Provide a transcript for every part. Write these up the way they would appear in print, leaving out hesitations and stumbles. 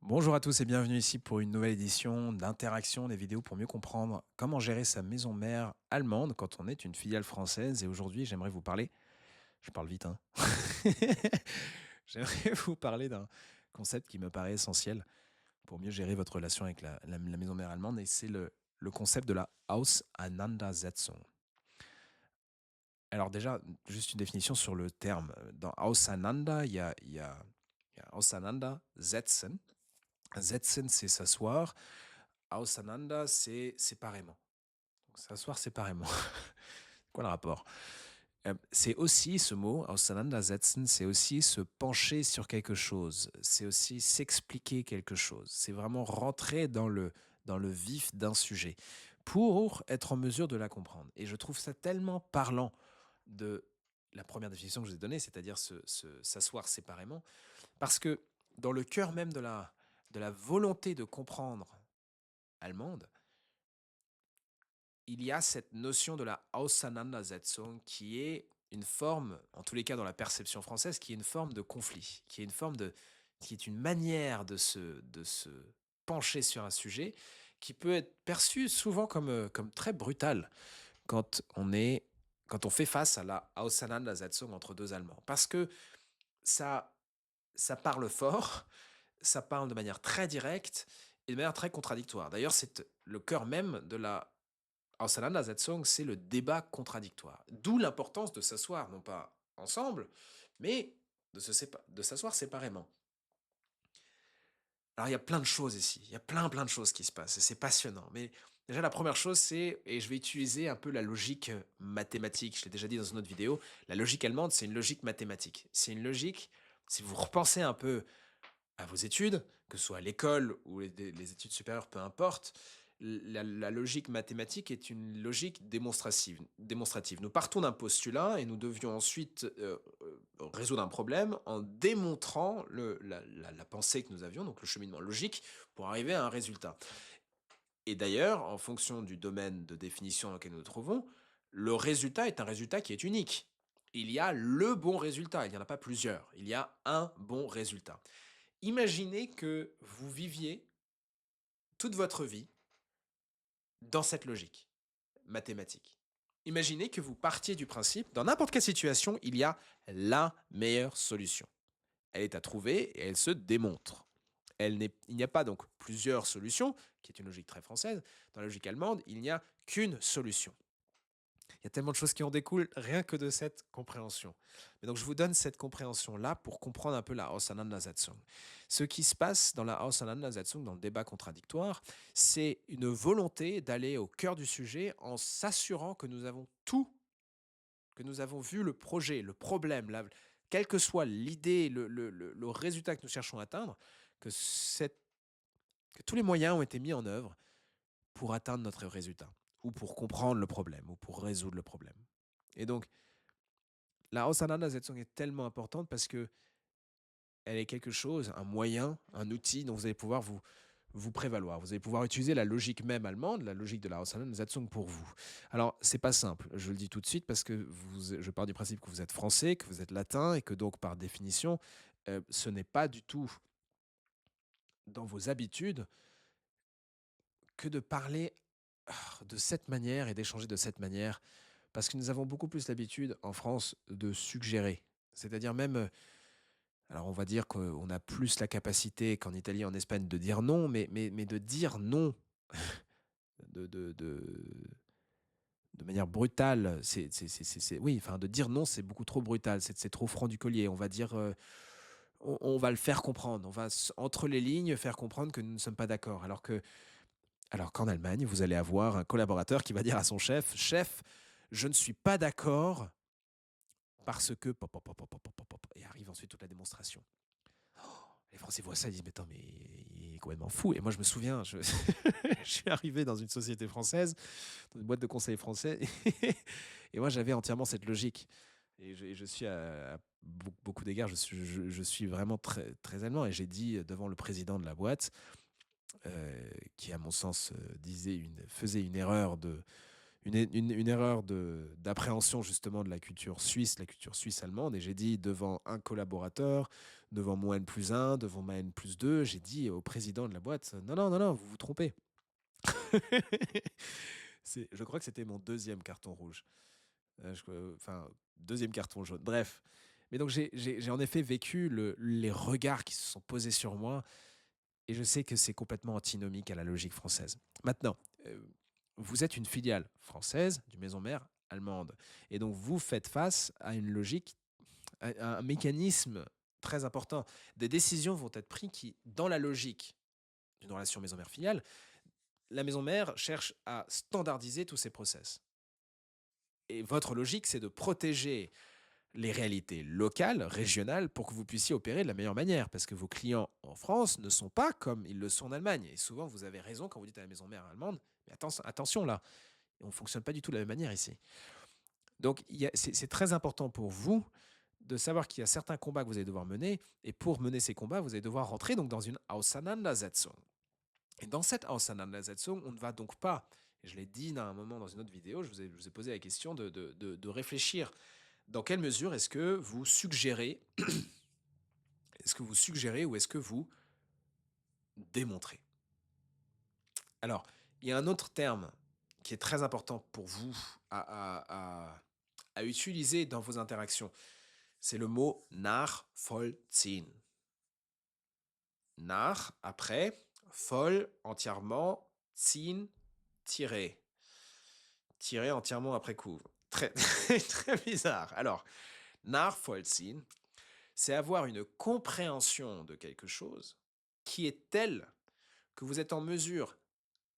Bonjour à tous et bienvenue ici pour une nouvelle édition d'Interaction des vidéos pour mieux comprendre comment gérer sa maison mère allemande quand on est une filiale française. Et aujourd'hui, j'aimerais vous parler, je parle vite, hein. J'aimerais vous parler d'un concept qui me paraît essentiel pour mieux gérer votre relation avec la maison mère allemande, et c'est le concept de la Auseinandersetzung. Alors déjà, juste une définition sur le terme. Dans Auseinander, il y a Auseinandersetzen. Setzen, c'est s'asseoir. Auseinander, c'est séparément. Donc s'asseoir séparément. Quoi le rapport? C'est aussi ce mot, auseinandersetzen, c'est aussi se pencher sur quelque chose. C'est aussi s'expliquer quelque chose. C'est vraiment rentrer dans le vif d'un sujet pour être en mesure de la comprendre. Et je trouve ça tellement parlant de la première définition que je vous ai donnée, c'est-à-dire s'asseoir séparément, parce que dans le cœur même de la volonté de comprendre allemande, il y a cette notion de la Auseinandersetzung qui est une forme, en tous les cas dans la perception française, qui est une forme de conflit, qui est une manière de se pencher sur un sujet qui peut être perçu souvent comme très brutal quand quand on fait face à la Auseinandersetzung entre deux Allemands. Parce que ça, ça parle fort, ça parle de manière très directe et de manière très contradictoire. D'ailleurs, c'est le cœur même de la Auseinandersetzung, c'est le débat contradictoire. D'où l'importance de s'asseoir, non pas ensemble, mais de s'asseoir séparément. Alors, il y a plein de choses ici, il y a plein de choses qui se passent, et c'est passionnant. Mais déjà, la première chose, c'est, et je vais utiliser un peu la logique mathématique, je l'ai déjà dit dans une autre vidéo, la logique allemande, c'est une logique mathématique. C'est une logique, si vous repensez un peu à vos études, que ce soit à l'école ou les études supérieures, peu importe, la logique mathématique est une logique démonstrative. Nous partons d'un postulat et nous devions ensuite résoudre un problème en démontrant la pensée que nous avions, donc le cheminement logique, pour arriver à un résultat. Et d'ailleurs, en fonction du domaine de définition dans lequel nous nous trouvons, le résultat est un résultat qui est unique. Il y a le bon résultat, il n'y en a pas plusieurs, il y a un bon résultat. Imaginez que vous viviez toute votre vie dans cette logique mathématique. Imaginez que vous partiez du principe, dans n'importe quelle situation, il y a la meilleure solution. Elle est à trouver et elle se démontre. Il n'y a pas donc plusieurs solutions, qui est une logique très française. Dans la logique allemande, il n'y a qu'une solution. Il y a tellement de choses qui en découlent rien que de cette compréhension. Mais donc je vous donne cette compréhension-là pour comprendre un peu la Auseinandersetzung. Ce qui se passe dans la Auseinandersetzung, dans le débat contradictoire, c'est une volonté d'aller au cœur du sujet en s'assurant que nous avons tout, que nous avons vu le projet, le problème, quelle que soit l'idée, le résultat que nous cherchons à atteindre, que, que tous les moyens ont été mis en œuvre pour atteindre notre résultat, ou pour comprendre le problème, ou pour résoudre le problème. Et donc, la Auseinandersetzung est tellement importante parce que elle est quelque chose, un moyen, un outil dont vous allez pouvoir vous prévaloir. Vous allez pouvoir utiliser la logique même allemande, la logique de la Auseinandersetzung pour vous. Alors, c'est pas simple, je le dis tout de suite, parce que je pars du principe que vous êtes français, que vous êtes latin, et que donc, par définition, ce n'est pas du tout dans vos habitudes que de parler de cette manière et d'échanger de cette manière, parce que nous avons beaucoup plus l'habitude en France de suggérer. C'est-à-dire même, alors on va dire qu'on a plus la capacité qu'en Italie et en Espagne de dire non, mais de dire non de, de, de, de manière brutale, oui, enfin de dire non, c'est beaucoup trop brutal, c'est trop franc du collier. On va dire, on va le faire comprendre, on va entre les lignes faire comprendre que nous ne sommes pas d'accord. Alors qu'en Allemagne, vous allez avoir un collaborateur qui va dire à son chef, chef, je ne suis pas d'accord parce que pop, pop, pop, pop, pop, pop, pop, et arrive ensuite toute la démonstration. Les Français voient ça, ils disent mais attends, mais il est complètement fou. Et moi je me souviens, je suis arrivé dans une société française, dans une boîte de conseil français, et moi j'avais entièrement cette logique. Et je suis à beaucoup d'égards, je suis vraiment très, très allemand. Et j'ai dit devant le président de la boîte, qui à mon sens faisait une erreur une erreur d'appréhension justement de la culture suisse-allemande, et j'ai dit devant un collaborateur, devant mon N+1, devant ma N+2, j'ai dit au président de la boîte, non, non, non, non, vous vous trompez. Je crois que c'était mon deuxième carton rouge. Enfin, deuxième carton jaune. Bref. Mais donc, j'ai en effet vécu les regards qui se sont posés sur moi, et je sais que c'est complètement antinomique à la logique française. Maintenant, vous êtes une filiale française d'une maison mère allemande. Et donc, vous faites face à une logique, à un mécanisme très important. Des décisions vont être prises qui, dans la logique d'une relation maison mère filiale, la maison mère cherche à standardiser tous ces process. Et votre logique, c'est de protéger les réalités locales, régionales, pour que vous puissiez opérer de la meilleure manière. Parce que vos clients en France ne sont pas comme ils le sont en Allemagne. Et souvent, vous avez raison quand vous dites à la maison mère allemande, mais attention là, on ne fonctionne pas du tout de la même manière ici. Donc, c'est très important pour vous de savoir qu'il y a certains combats que vous allez devoir mener. Et pour mener ces combats, vous allez devoir rentrer donc dans une Auseinandersetzung. Et dans cette Auseinandersetzung, on ne va donc pas, et je l'ai dit à un moment dans une autre vidéo, je vous ai posé la question de réfléchir. Dans quelle mesure est-ce que vous suggérez, ou est-ce que vous démontrez? Alors, il y a un autre terme qui est très important pour vous à utiliser dans vos interactions. C'est le mot nachvollziehen. Nach, après, voll, entièrement, ziehen, tirer. Tirer entièrement après coup. Très, très bizarre. Alors, nachvollziehen, c'est avoir une compréhension de quelque chose qui est telle que vous êtes en mesure,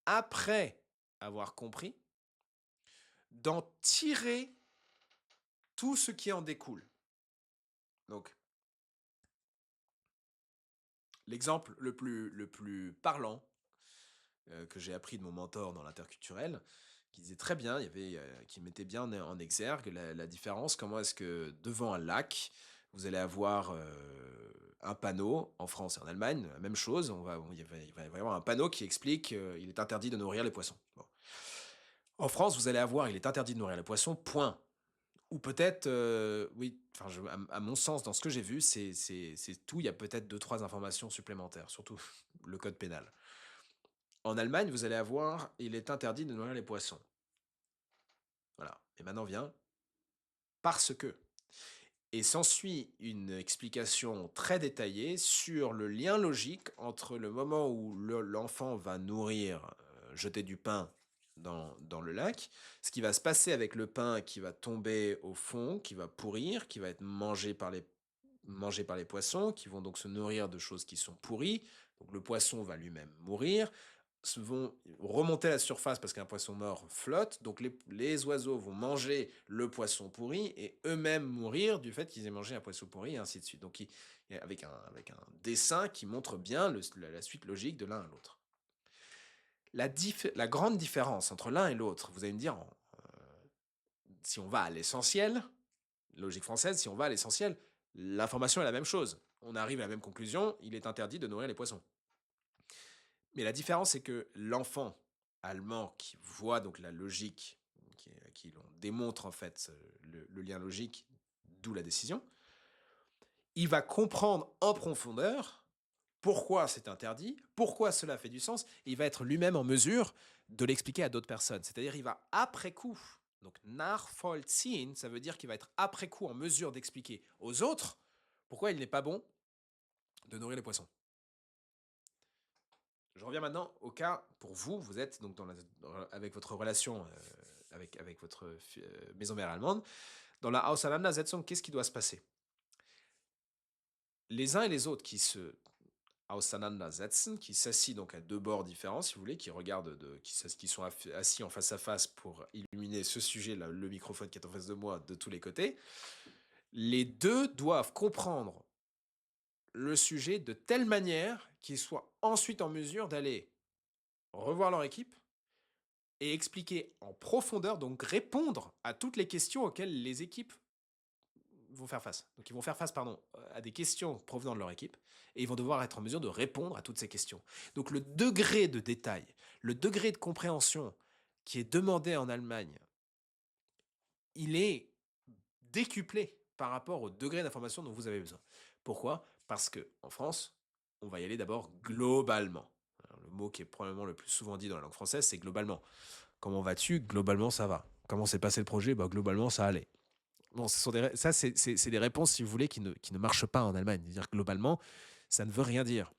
après avoir compris, d'en tirer tout ce qui en découle. Donc, l'exemple le plus parlant que j'ai appris de mon mentor dans l'interculturel, qui disait très bien, qui mettait bien en exergue la différence, comment est-ce que devant un lac, vous allez avoir un panneau, en France et en Allemagne, la même chose, il va y avoir un panneau qui explique qu'il est interdit de nourrir les poissons. Bon. En France, vous allez avoir, il est interdit de nourrir les poissons, point. Ou peut-être, oui, enfin, à mon sens, dans ce que j'ai vu, c'est tout, il y a peut-être 2-3 informations supplémentaires, surtout le code pénal. En Allemagne, vous allez avoir, il est interdit de nourrir les poissons. Voilà. Et maintenant vient parce que. Et s'ensuit une explication très détaillée sur le lien logique entre le moment où l'enfant va nourrir, jeter du pain dans le lac, ce qui va se passer avec le pain qui va tomber au fond, qui va pourrir, qui va être mangé par les poissons, qui vont donc se nourrir de choses qui sont pourries. Donc le poisson va lui-même mourir, vont remonter à la surface parce qu'un poisson mort flotte, donc les oiseaux vont manger le poisson pourri et eux-mêmes mourir du fait qu'ils aient mangé un poisson pourri et ainsi de suite. Donc avec un dessin qui montre bien la suite logique de l'un à l'autre. La grande différence entre l'un et l'autre, vous allez me dire, si on va à l'essentiel, logique française, si on va à l'essentiel, l'information est la même chose. On arrive à la même conclusion, il est interdit de nourrir les poissons. Mais la différence, c'est que l'enfant allemand qui voit donc la logique, qui l'on démontre en fait le lien logique, d'où la décision, il va comprendre en profondeur pourquoi c'est interdit, pourquoi cela fait du sens, et il va être lui-même en mesure de l'expliquer à d'autres personnes. C'est-à-dire, il va après coup, donc nachvollziehen, ça veut dire qu'il va être après coup en mesure d'expliquer aux autres pourquoi il n'est pas bon de nourrir les poissons. Je reviens maintenant au cas, pour vous, vous êtes donc avec votre relation avec votre maison mère allemande. Dans la Auseinandersetzung, qu'est-ce qui doit se passer? Les uns et les autres qui se auseinandersetzen, qui s'assient donc à deux bords différents, si vous voulez, qui regardent, qui sont assis en face à face pour illuminer ce sujet, là, le microphone qui est en face de moi, de tous les côtés, les deux doivent comprendre le sujet de telle manière qu'ils soient ensuite en mesure d'aller revoir leur équipe et expliquer en profondeur, donc répondre à toutes les questions auxquelles les équipes vont faire face. Donc ils vont faire face, pardon, à des questions provenant de leur équipe et ils vont devoir être en mesure de répondre à toutes ces questions. Donc le degré de détail, le degré de compréhension qui est demandé en Allemagne il est décuplé par rapport au degré d'information dont vous avez besoin. Pourquoi? Parce que en France, on va y aller d'abord globalement. Alors, le mot qui est probablement le plus souvent dit dans la langue française, c'est globalement. Comment vas-tu? Globalement, ça va. Comment s'est passé le projet? Bah, globalement, ça allait. Bon, ça, c'est des réponses, si vous voulez, qui ne marchent pas en Allemagne. Dire globalement, ça ne veut rien dire.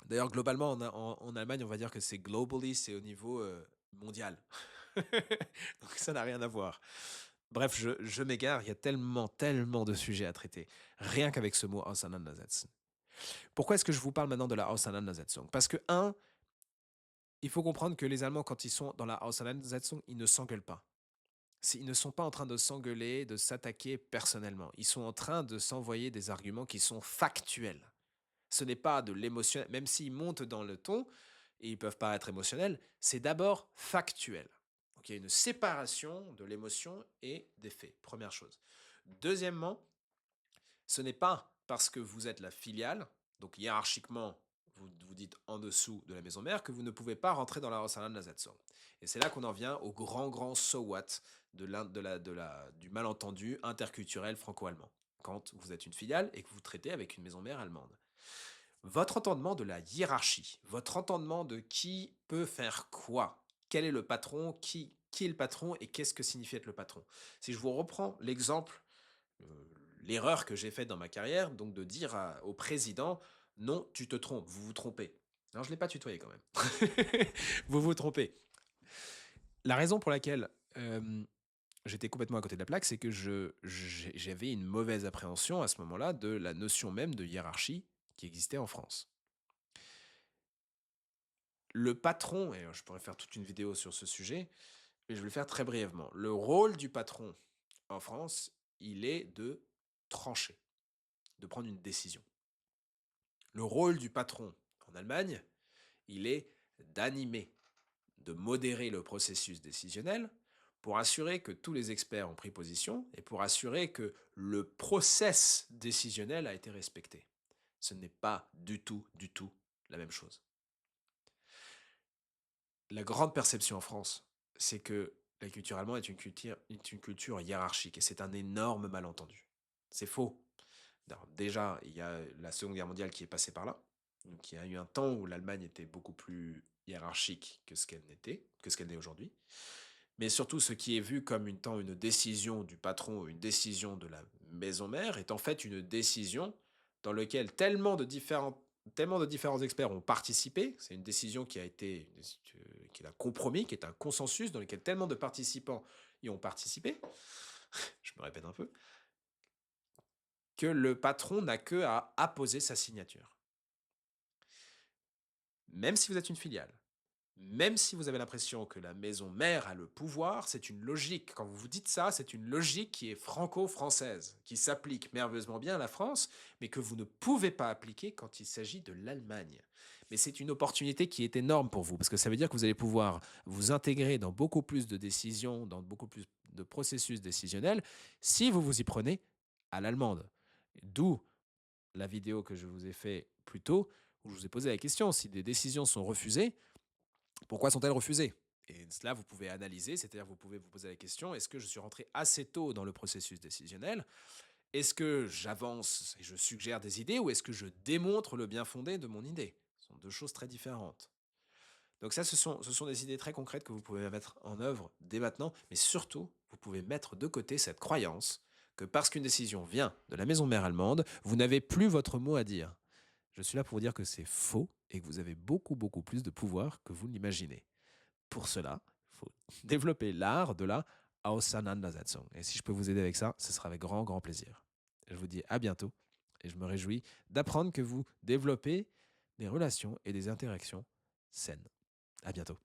D'ailleurs, globalement, en Allemagne, on va dire que c'est globally, c'est au niveau mondial. Donc ça n'a rien à voir. Bref, je m'égare, il y a tellement, tellement de sujets à traiter, rien qu'avec ce mot Auseinandersetzen. Pourquoi est-ce que je vous parle maintenant de la Auseinandersetzung? Parce que, un, il faut comprendre que les Allemands, quand ils sont dans la Auseinandersetzung, ils ne s'engueulent pas. Ils ne sont pas en train de s'engueuler, de s'attaquer personnellement. Ils sont en train de s'envoyer des arguments qui sont factuels. Ce n'est pas de l'émotionnel, même s'ils montent dans le ton et ils peuvent paraître émotionnels, c'est d'abord factuel. Donc il y a une séparation de l'émotion et des faits, première chose. Deuxièmement, ce n'est pas parce que vous êtes la filiale, donc hiérarchiquement, vous dites en dessous de la maison mère, que vous ne pouvez pas rentrer dans la Auseinandersetzung. Et c'est là qu'on en vient au grand so what du malentendu interculturel franco-allemand. Quand vous êtes une filiale et que vous traitez avec une maison mère allemande. Votre entendement de la hiérarchie, votre entendement de qui peut faire quoi, quel est le patron, qui est le patron et qu'est-ce que signifie être le patron. Si je vous reprends l'exemple, l'erreur que j'ai faite dans ma carrière, donc de dire au président, non, tu te trompes, vous vous trompez. Alors je ne l'ai pas tutoyé quand même. Vous vous trompez. La raison pour laquelle j'étais complètement à côté de la plaque, c'est que j'avais une mauvaise appréhension à ce moment-là de la notion même de hiérarchie qui existait en France. Le patron, et je pourrais faire toute une vidéo sur ce sujet, mais je vais le faire très brièvement. Le rôle du patron en France, il est de trancher, de prendre une décision. Le rôle du patron en Allemagne, il est d'animer, de modérer le processus décisionnel pour assurer que tous les experts ont pris position et pour assurer que le process décisionnel a été respecté. Ce n'est pas du tout la même chose. La grande perception en France, c'est que la culture allemande est une culture hiérarchique et c'est un énorme malentendu. C'est faux. Alors, déjà, il y a la Seconde Guerre mondiale qui est passée par là. Donc il y a eu un temps où l'Allemagne était beaucoup plus hiérarchique que ce qu'elle n'était, que ce qu'elle est aujourd'hui. Mais surtout, ce qui est vu comme une décision du patron, une décision de la maison mère, est en fait une décision dans laquelle tellement de différents experts ont participé. C'est une décision qui est un compromis, qui est un consensus, dans lequel tellement de participants y ont participé. Je me répète un peu, que le patron n'a que à apposer sa signature. Même si vous êtes une filiale, même si vous avez l'impression que la maison mère a le pouvoir, c'est une logique. Quand vous vous dites ça, c'est une logique qui est franco-française, qui s'applique merveilleusement bien à la France, mais que vous ne pouvez pas appliquer quand il s'agit de l'Allemagne. Mais c'est une opportunité qui est énorme pour vous, parce que ça veut dire que vous allez pouvoir vous intégrer dans beaucoup plus de décisions, dans beaucoup plus de processus décisionnels, si vous vous y prenez à l'allemande. D'où la vidéo que je vous ai fait plus tôt, où je vous ai posé la question, si des décisions sont refusées, pourquoi sont-elles refusées? Et cela, vous pouvez analyser, c'est-à-dire vous pouvez vous poser la question, est-ce que je suis rentré assez tôt dans le processus décisionnel? Est-ce que j'avance et je suggère des idées ou est-ce que je démontre le bien fondé de mon idée? Ce sont deux choses très différentes. Donc ça, ce sont des idées très concrètes que vous pouvez mettre en œuvre dès maintenant, mais surtout, vous pouvez mettre de côté cette croyance que parce qu'une décision vient de la maison mère allemande, vous n'avez plus votre mot à dire. Je suis là pour vous dire que c'est faux et que vous avez beaucoup plus de pouvoir que vous ne l'imaginez. Pour cela, il faut développer l'art de la Auseinandersetzung. Et si je peux vous aider avec ça, ce sera avec grand plaisir. Je vous dis à bientôt et je me réjouis d'apprendre que vous développez des relations et des interactions saines. À bientôt.